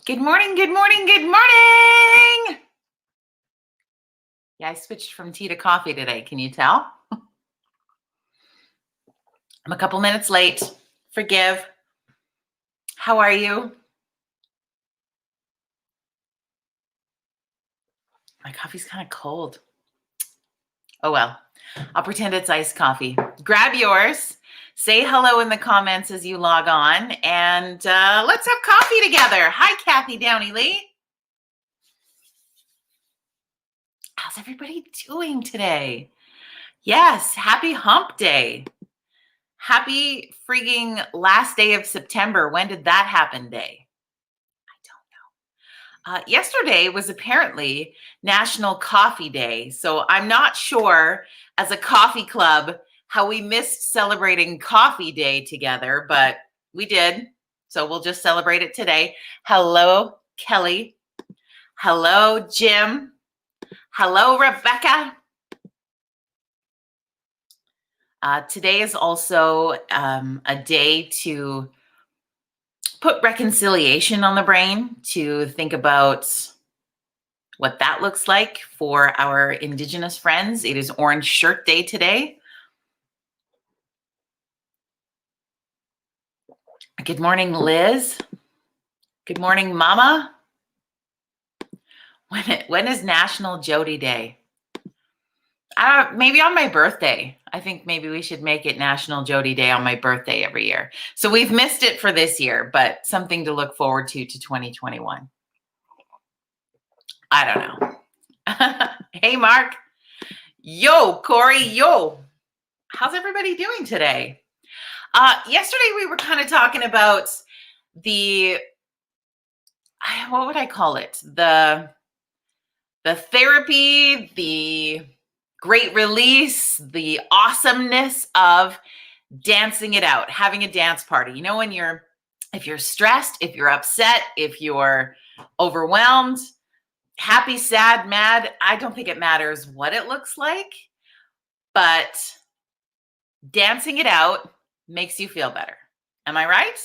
Good morning, good morning, good morning. Yeah, I switched from tea to coffee today. Can you tell? I'm a couple minutes late. Forgive. How are you? My coffee's kind of cold. Oh, well, I'll pretend it's iced coffee. Grab yours. Say hello in the comments as you log on, and let's have coffee together. Hi, Kathy Downey Lee. How's everybody doing today? Yes, happy hump day. Happy freaking last day of September. When did that happen day? I don't know. Yesterday was apparently National Coffee Day. So I'm not sure as a coffee club how we missed celebrating Coffee Day together, but we did. So we'll just celebrate it today. Hello, Kelly. Hello, Jim. Hello, Rebecca. Today is also a day to put reconciliation on the brain, to think about what that looks like for our Indigenous friends. It is Orange Shirt Day today. Good morning, Liz. Good morning, Mama. When is National Jody Day? Maybe on my birthday. I think maybe we should make it National Jody Day on my birthday every year. So we've missed it for this year, but something to look forward to 2021. I don't know. Hey, Mark. Yo, Corey. Yo. How's everybody doing today? Yesterday we were kind of talking about what would I call it? The therapy, the great release, the awesomeness of dancing it out, having a dance party. You know, if you're stressed, if you're upset, if you're overwhelmed, happy, sad, mad, I don't think it matters what it looks like, but dancing it out makes you feel better. Am I right?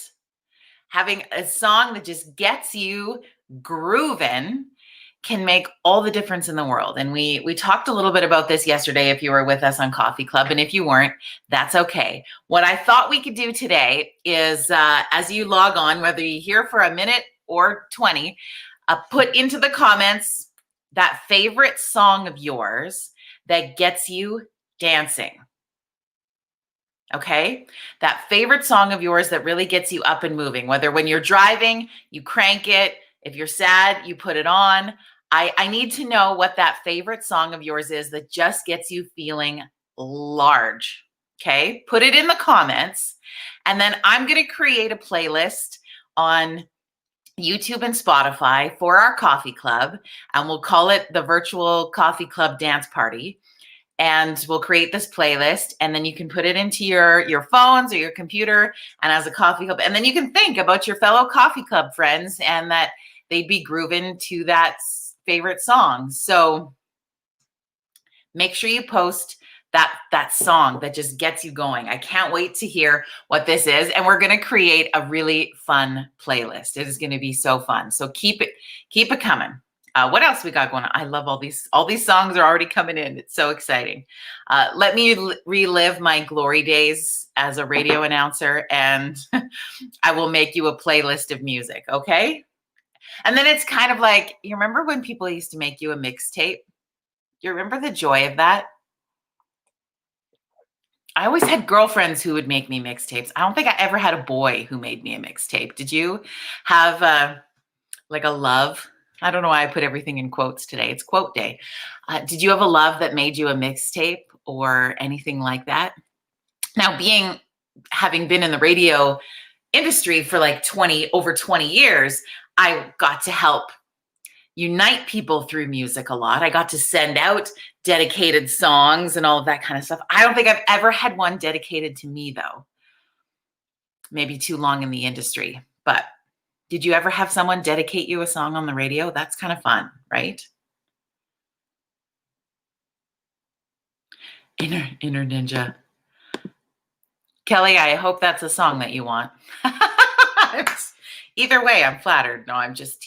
Having a song that just gets you grooving can make all the difference in the world. And we talked a little bit about this yesterday if you were with us on Coffee Club, and if you weren't, that's okay. What I thought we could do today is as you log on, whether you're here for a minute or 20, put into the comments that favorite song of yours that gets you dancing. Okay? That favorite song of yours that really gets you up and moving, whether when you're driving, you crank it. If you're sad, you put it on. I need to know what that favorite song of yours is that just gets you feeling large. Okay? Put it in the comments. And then I'm going to create a playlist on YouTube and Spotify for our coffee club. And we'll call it the Virtual Coffee Club Dance Party. And we'll create this playlist, and then you can put it into your phones or your computer and as a coffee club. And then you can think about your fellow coffee club friends and that they'd be grooving to that favorite song. So make sure you post that song that just gets you going. I can't wait to hear what this is. And we're going to create a really fun playlist. It is going to be so fun. So keep it coming. What else we got going on? I love all these songs are already coming in. It's so exciting. Let me relive my glory days as a radio announcer, and I will make you a playlist of music, okay? And then it's kind of like, you remember when people used to make you a mixtape? You remember the joy of that? I always had girlfriends who would make me mixtapes. I don't think I ever had a boy who made me a mixtape. Did you have like a love? I don't know why I put everything in quotes today. It's quote day. Did you have a love that made you a mixtape or anything like that? Now, having been in the radio industry for like over 20 years, I got to help unite people through music a lot. I got to send out dedicated songs and all of that kind of stuff. I don't think I've ever had one dedicated to me, though. Maybe too long in the industry, but did you ever have someone dedicate you a song on the radio? That's kind of fun, right? Inner Ninja. Kelly, I hope that's a song that you want. Either way, I'm flattered. No, I'm just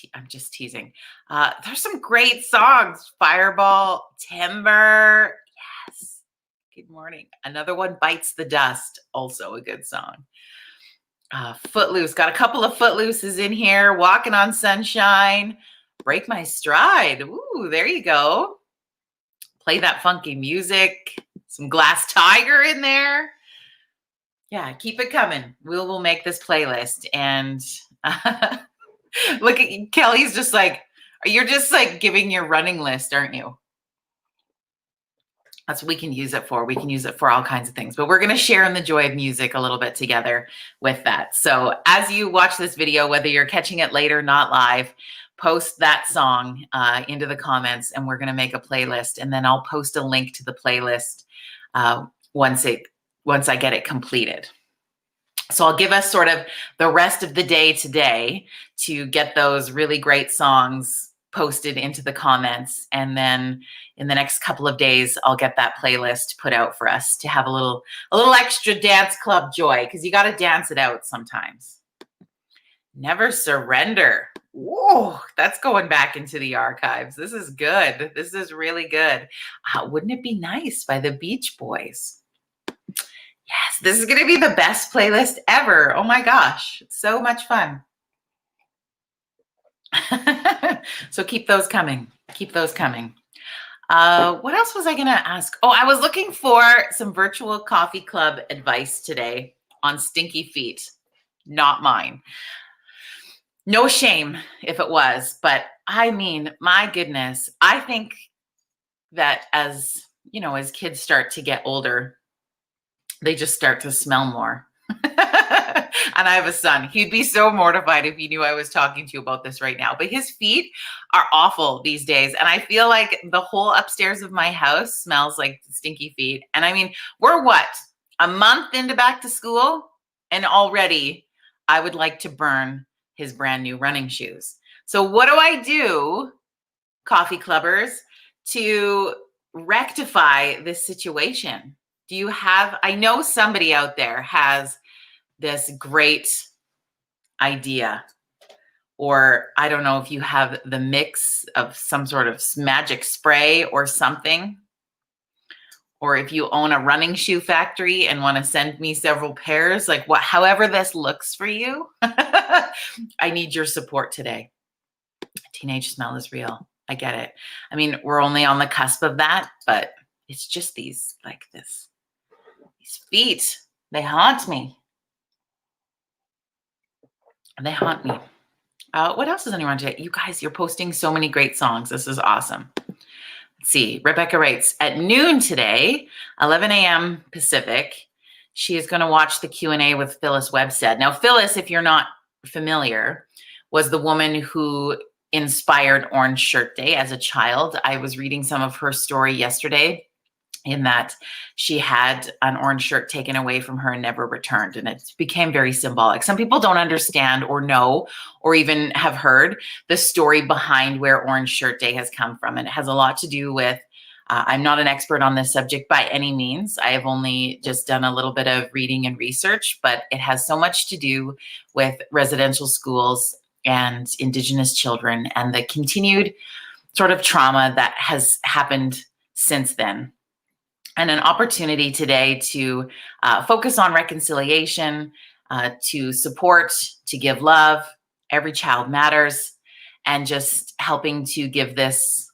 teasing. There's some great songs. Fireball, Timber. Yes. Good morning. Another one, Bites the Dust. Also a good song. Footloose. Got a couple of Footlooses in here. Walking on Sunshine. Break My Stride. Ooh, there you go. Play That Funky Music. Some Glass Tiger in there. Yeah, keep it coming. We'll make this playlist. And look at Kelly's just like, you're just like giving your running list, aren't you? That's what we can use it for. We can use it for all kinds of things, but we're going to share in the joy of music a little bit together with that. So as you watch this video, whether you're catching it later, not live, post that song into the comments, and we're going to make a playlist, and then I'll post a link to the playlist once I get it completed. So I'll give us sort of the rest of the day today to get those really great songs posted into the comments. And then in the next couple of days, I'll get that playlist put out for us to have a little extra dance club joy, because you got to dance it out sometimes. Never Surrender. Whoa, that's going back into the archives. This is good. This is really good. Wouldn't It Be Nice by the Beach Boys. Yes, this is going to be the best playlist ever. Oh my gosh, it's so much fun. So keep those coming. Keep those coming. What else was I going to ask? Oh, I was looking for some virtual coffee club advice today on stinky feet. Not mine. No shame if it was, but I mean, my goodness, I think that as kids start to get older, they just start to smell more. And I have a son. He'd be so mortified if he knew I was talking to you about this right now. But his feet are awful these days. And I feel like the whole upstairs of my house smells like stinky feet. And I mean, we're what? A month into back to school? And already I would like to burn his brand new running shoes. So what do I do, coffee clubbers, to rectify this situation? Do you have, I know somebody out there has this great idea, or I don't know if you have the mix of some sort of magic spray or something, or if you own a running shoe factory and want to send me several pairs, like however this looks for you, I need your support today. Teenage smell is real. I get it. I mean, we're only on the cusp of that, but it's just these feet, they haunt me. They haunt me. What else does anyone do? You guys, you're posting so many great songs. This is awesome. Let's see. Rebecca writes, at noon today, 11 a.m. Pacific, she is going to watch the Q&A with Phyllis Webstead. Now, Phyllis, if you're not familiar, was the woman who inspired Orange Shirt Day as a child. I was reading some of her story yesterday, in that she had an orange shirt taken away from her and never returned. And it became very symbolic. Some people don't understand or know or even have heard the story behind where Orange Shirt Day has come from. And it has a lot to do with, I'm not an expert on this subject by any means. I have only just done a little bit of reading and research, but it has so much to do with residential schools and Indigenous children and the continued sort of trauma that has happened since then. And an opportunity today to focus on reconciliation, to support, to give love. Every child matters, and just helping to give this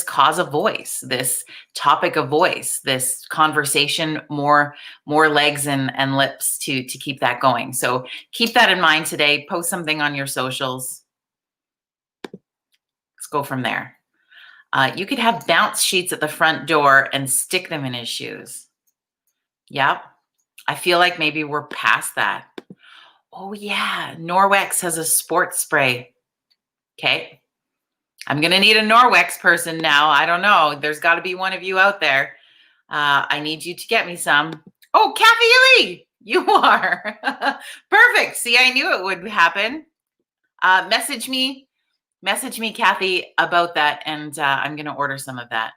cause a voice, this topic a voice, this conversation more legs and lips to keep that going. So keep that in mind today. Post something on your socials. Let's go from there. You could have bounce sheets at the front door and stick them in his shoes. Yep. I feel like maybe we're past that. Oh yeah, Norwex has a sports spray. Okay. I'm going to need a Norwex person now. I don't know. There's got to be one of you out there. I need you to get me some. Oh, Kathy Lee, you are. Perfect. See, I knew it would happen. Message me, Kathy, about that, and I'm going to order some of that.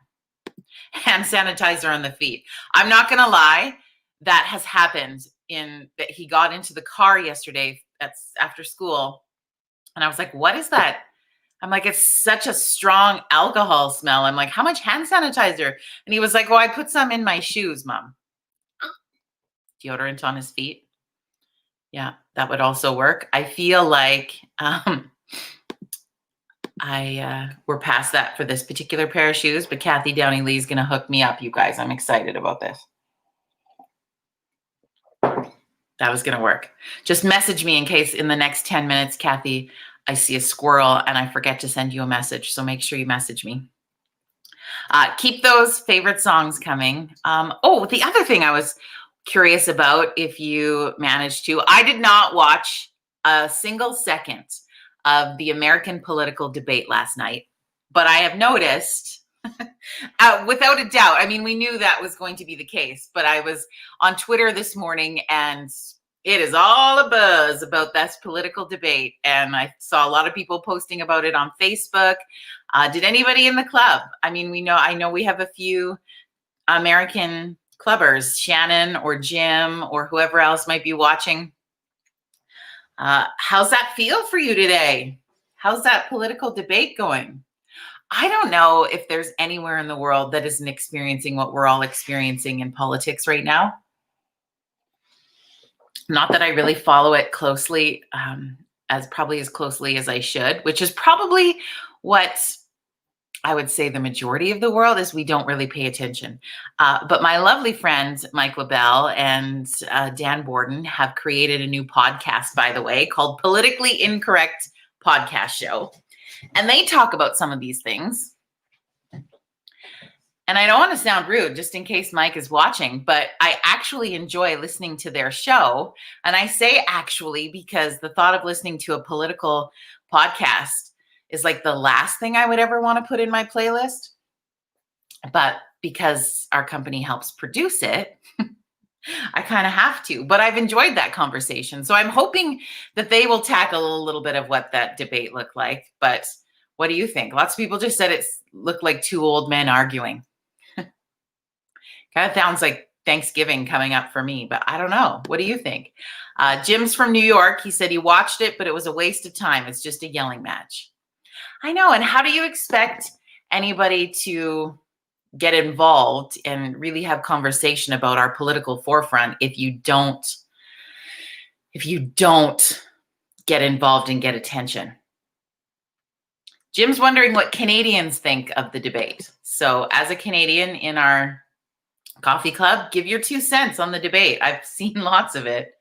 Hand sanitizer on the feet. I'm not going to lie. That has happened that he got into the car yesterday that's after school. And I was like, what is that? I'm like, it's such a strong alcohol smell. I'm like, how much hand sanitizer? And he was like, oh, I put some in my shoes, Mom. Deodorant on his feet. Yeah, that would also work. I feel like we're past that for this particular pair of shoes, but Kathy Downey Lee is going to hook me up, you guys. I'm excited about this. That was going to work. Just message me in case in the next 10 minutes, Kathy, I see a squirrel and I forget to send you a message. So make sure you message me. Keep those favorite songs coming. The other thing I was curious about, if you managed to, I did not watch a single second of the American political debate last night, but I have noticed, without a doubt, I mean, we knew that was going to be the case, but I was on Twitter this morning and it is all a buzz about this political debate. And I saw a lot of people posting about it on Facebook. Did anybody in the club? I mean, I know we have a few American clubbers, Shannon or Jim or whoever else might be watching. How's that feel for you today? How's that political debate going? I don't know if there's anywhere in the world that isn't experiencing what we're all experiencing in politics right now. Not that I really follow it closely, as closely as I should, which is probably what I would say the majority of the world is. We don't really pay attention. But my lovely friends, Mike LaBelle and Dan Borden, have created a new podcast, by the way, called Politically Incorrect Podcast Show. And they talk about some of these things. And I don't want to sound rude, just in case Mike is watching, but I actually enjoy listening to their show. And I say actually because the thought of listening to a political podcast is like the last thing I would ever want to put in my playlist. But because our company helps produce it, I kind of have to. But I've enjoyed that conversation. So I'm hoping that they will tackle a little bit of what that debate looked like. But what do you think? Lots of people just said it looked like two old men arguing. Kind of sounds like Thanksgiving coming up for me, but I don't know. What do you think? Jim's from New York. He said he watched it, but it was a waste of time. It's just a yelling match. I know. And how do you expect anybody to get involved and really have conversation about our political forefront if you don't get involved and get attention? Jim's wondering what Canadians think of the debate. So as a Canadian in our coffee club, give your 2 cents on the debate. I've seen lots of it.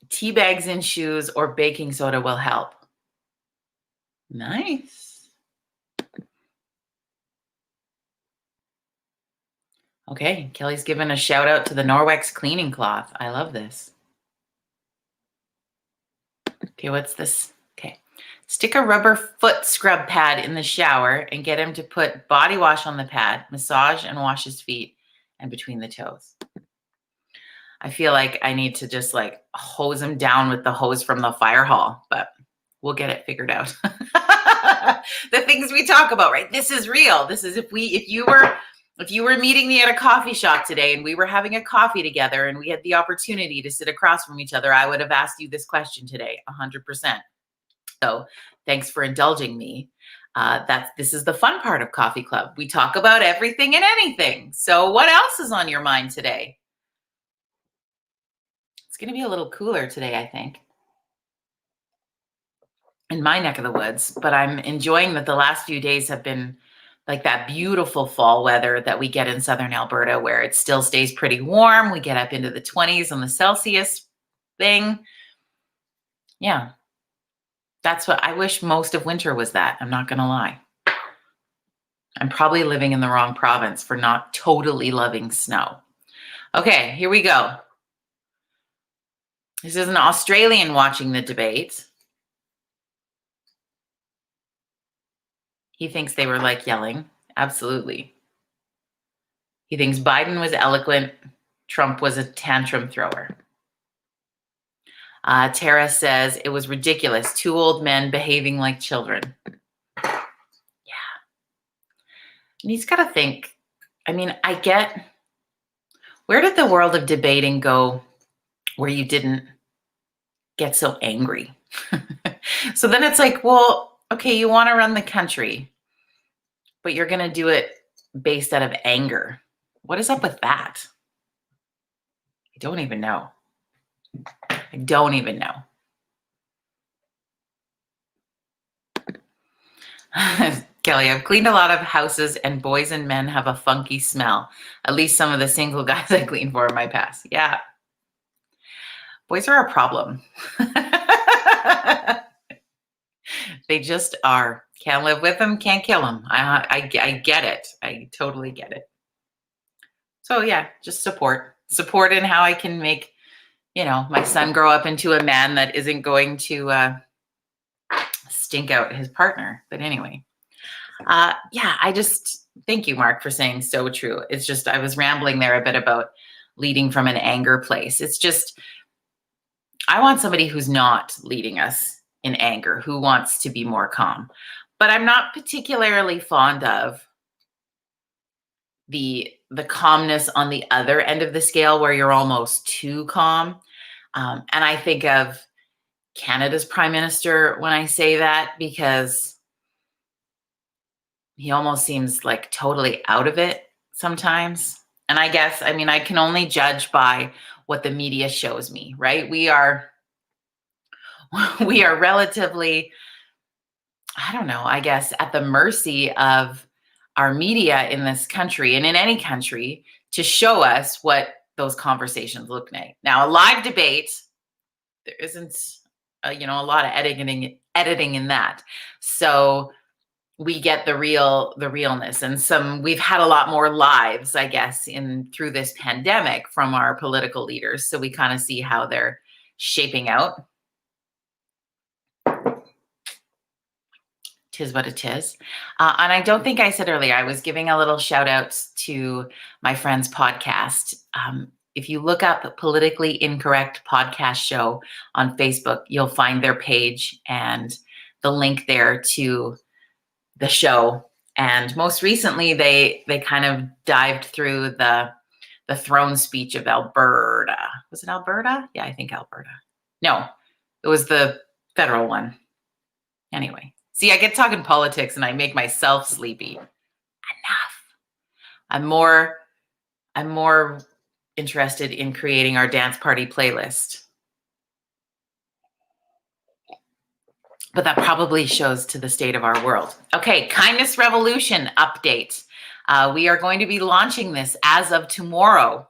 Tea bags in shoes or baking soda will help. Nice. Okay, Kelly's given a shout out to the Norwex cleaning cloth. I love this. Okay, what's this? Okay. Stick a rubber foot scrub pad in the shower and get him to put body wash on the pad, massage and wash his feet and between the toes. I feel like I need to just like hose him down with the hose from the fire hall, but we'll get it figured out. The things we talk about, right? This is real. This is if you were meeting me at a coffee shop today and we were having a coffee together and we had the opportunity to sit across from each other, I would have asked you this question today, 100%. So thanks for indulging me. This is the fun part of Coffee Club. We talk about everything and anything. So what else is on your mind today? It's going to be a little cooler today, I think, in my neck of the woods, but I'm enjoying that the last few days have been like that beautiful fall weather that we get in Southern Alberta, where it still stays pretty warm. We get up into the 20s on the Celsius thing. Yeah. That's what I wish most of winter was that. I'm not going to lie. I'm probably living in the wrong province for not totally loving snow. Okay, here we go. This is an Australian watching the debate. He thinks they were like yelling. Absolutely. He thinks Biden was eloquent. Trump was a tantrum thrower. Tara says it was ridiculous. Two old men behaving like children. Yeah. And he's got to think. I mean, where did the world of debating go where you didn't get so angry. So then it's like, well, okay, you want to run the country, but you're going to do it based out of anger. What is up with that? I don't even know. I don't even know. Kelly, I've cleaned a lot of houses and boys and men have a funky smell. At least some of the single guys I cleaned for in my past. Yeah. Boys are a problem. They just are. Can't live with them, can't kill them. I get it. I totally get it. So yeah, just support in how I can make, my son grow up into a man that isn't going to stink out his partner. But anyway, yeah, I just thank you, Mark, for saying so true. It's just, I was rambling there a bit about leading from an anger place. It's just, I want somebody who's not leading us in anger, who wants to be more calm. But I'm not particularly fond of the calmness on the other end of the scale where you're almost too calm. And I think of Canada's prime minister when I say that, because he almost seems like totally out of it sometimes. And I guess, I mean, I can only judge by what the media shows me, right? We are relatively, I don't know, I guess, at the mercy of our media in this country and in any country to show us what those conversations look like. Now, a live debate, there isn't, a lot of editing in that. So we get the realness, and we've had a lot more lives, I guess, through this pandemic from our political leaders. So we kind of see how they're shaping out. Tis what it is. And I don't think I said earlier, I was giving a little shout out to my friend's podcast. If you look up Politically Incorrect Podcast Show on Facebook, you'll find their page and the link there to the show. And most recently, they kind of dived through the throne speech of Alberta. Was it Alberta? Yeah, I think Alberta. No, it was the federal one. Anyway. See, I get talking politics and I make myself sleepy. Enough. I'm more interested in creating our dance party playlist. But that probably shows to the state of our world. Okay, Kindness Revolution update. We are going to be launching this as of tomorrow.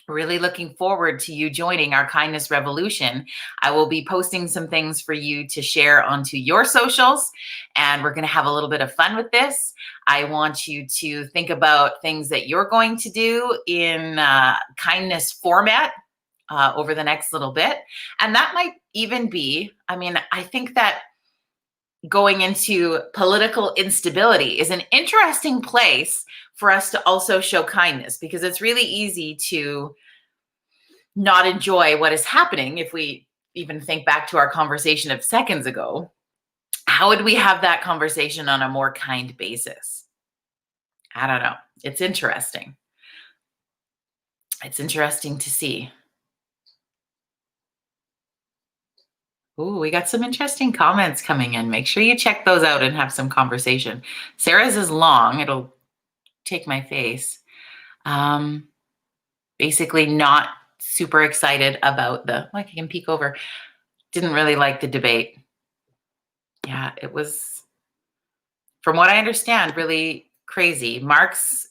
Really looking forward to you joining our Kindness Revolution. I will be posting some things for you to share onto your socials, and we're going to have a little bit of fun with this. I want you to think about things that you're going to do in kindness format over the next little bit. And that might even be, I think that going into political instability is an interesting place for us to also show kindness, because it's really easy to not enjoy what is happening. If we even think back to our conversation of seconds ago, how would we have that conversation on a more kind basis? I don't know. It's interesting. It's interesting to see. Ooh, we got some interesting comments coming in. Make sure you check those out and have some conversation. Sarah's is long. It'll take my face. Basically not super excited about I can peek over. Didn't really like the debate. Yeah, it was, from what I understand, really crazy. Mark's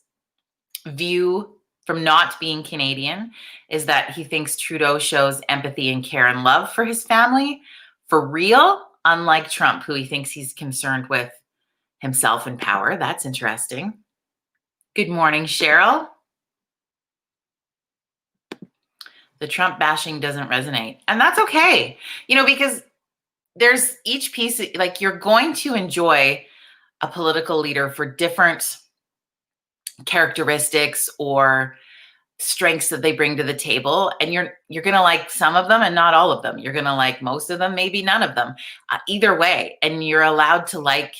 view from not being Canadian is that he thinks Trudeau shows empathy and care and love for his family for real, unlike Trump, who he thinks he's concerned with himself and power. That's interesting. Good morning, Cheryl. The Trump bashing doesn't resonate. And that's okay, because there's each piece, like, you're going to enjoy a political leader for different characteristics or strengths that they bring to the table. And you're going to like some of them and not all of them. You're going to like most of them, maybe none of them, either way. And you're allowed to like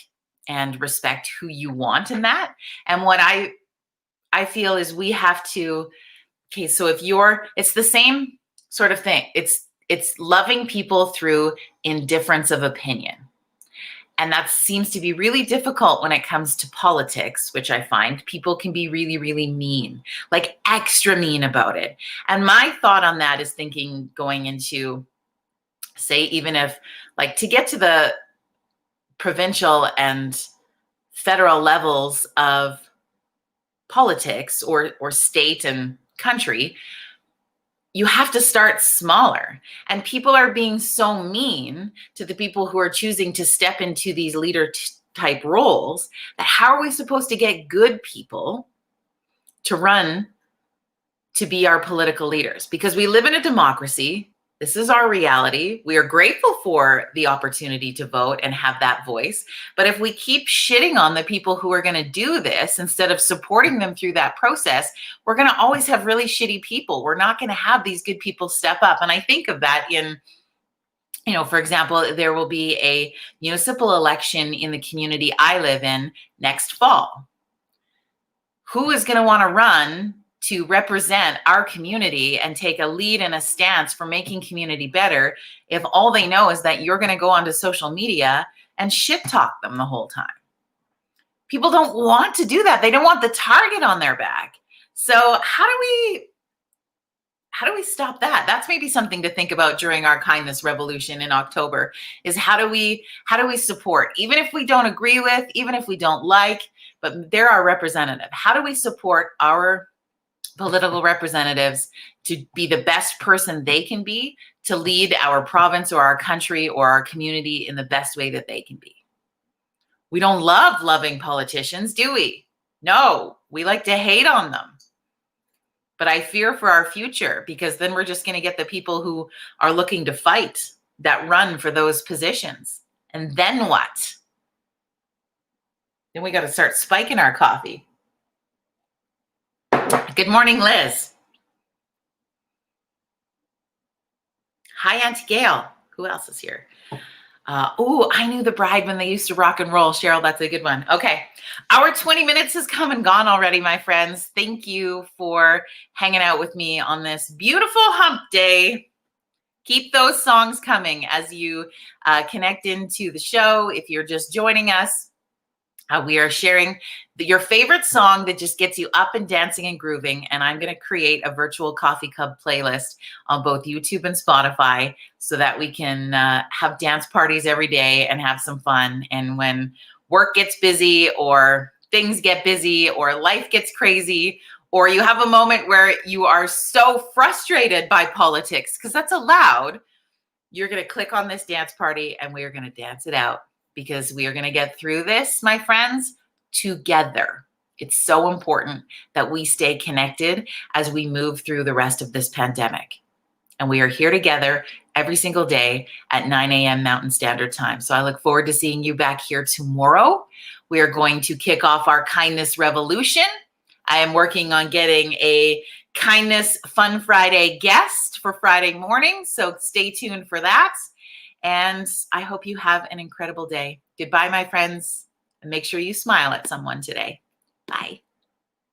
and respect who you want in that. And what I feel is we have to, okay, so if it's the same sort of thing. It's loving people through indifference of opinion. And that seems to be really difficult when it comes to politics, which I find people can be really, really mean, like extra mean about it. And my thought on that is thinking going into, say, even if, like, to get to the provincial and federal levels of politics or state and country, you have to start smaller. And people are being so mean to the people who are choosing to step into these leader type roles that how are we supposed to get good people to run to be our political leaders? Because we live in a democracy. This is our reality. We are grateful for the opportunity to vote and have that voice. But if we keep shitting on the people who are going to do this instead of supporting them through that process, we're going to always have really shitty people. We're not going to have these good people step up. And I think of that in, for example, there will be a municipal election in the community I live in next fall. Who is going to want to run to represent our community and take a lead and a stance for making community better if all they know is that you're going to go onto social media and shit talk them the whole time? People don't want to do that. They don't want the target on their back. So how do we stop that? That's maybe something to think about during our kindness revolution in October, is how do we support, even if we don't agree with, even if we don't like, but they're our representative. How do we support our political representatives to be the best person they can be, to lead our province or our country or our community in the best way that they can be? We don't love loving politicians, do we? No, we like to hate on them. But I fear for our future, because then we're just going to get the people who are looking to fight that run for those positions. And then what? Then we got to start spiking our coffee. Good morning, Liz. Hi, Auntie Gail. Who else is here? I knew the bride when they used to rock and roll. Cheryl, that's a good one. Okay. Our 20 minutes has come and gone already, my friends. Thank you for hanging out with me on this beautiful hump day. Keep those songs coming as you connect into the show. If you're just joining us, we are sharing your favorite song that just gets you up and dancing and grooving. And I'm going to create a virtual coffee cup playlist on both YouTube and Spotify so that we can have dance parties every day and have some fun. And when work gets busy or things get busy or life gets crazy, or you have a moment where you are so frustrated by politics, because that's allowed, you're going to click on this dance party and we are going to dance it out, because we are going to get through this, my friends, together. It's so important that we stay connected as we move through the rest of this pandemic. And we are here together every single day at 9 a.m. Mountain Standard Time. So I look forward to seeing you back here tomorrow. We are going to kick off our Kindness Revolution. I am working on getting a Kindness Fun Friday guest for Friday morning, so stay tuned for that. And I hope you have an incredible day. Goodbye, my friends, and make sure you smile at someone today. Bye.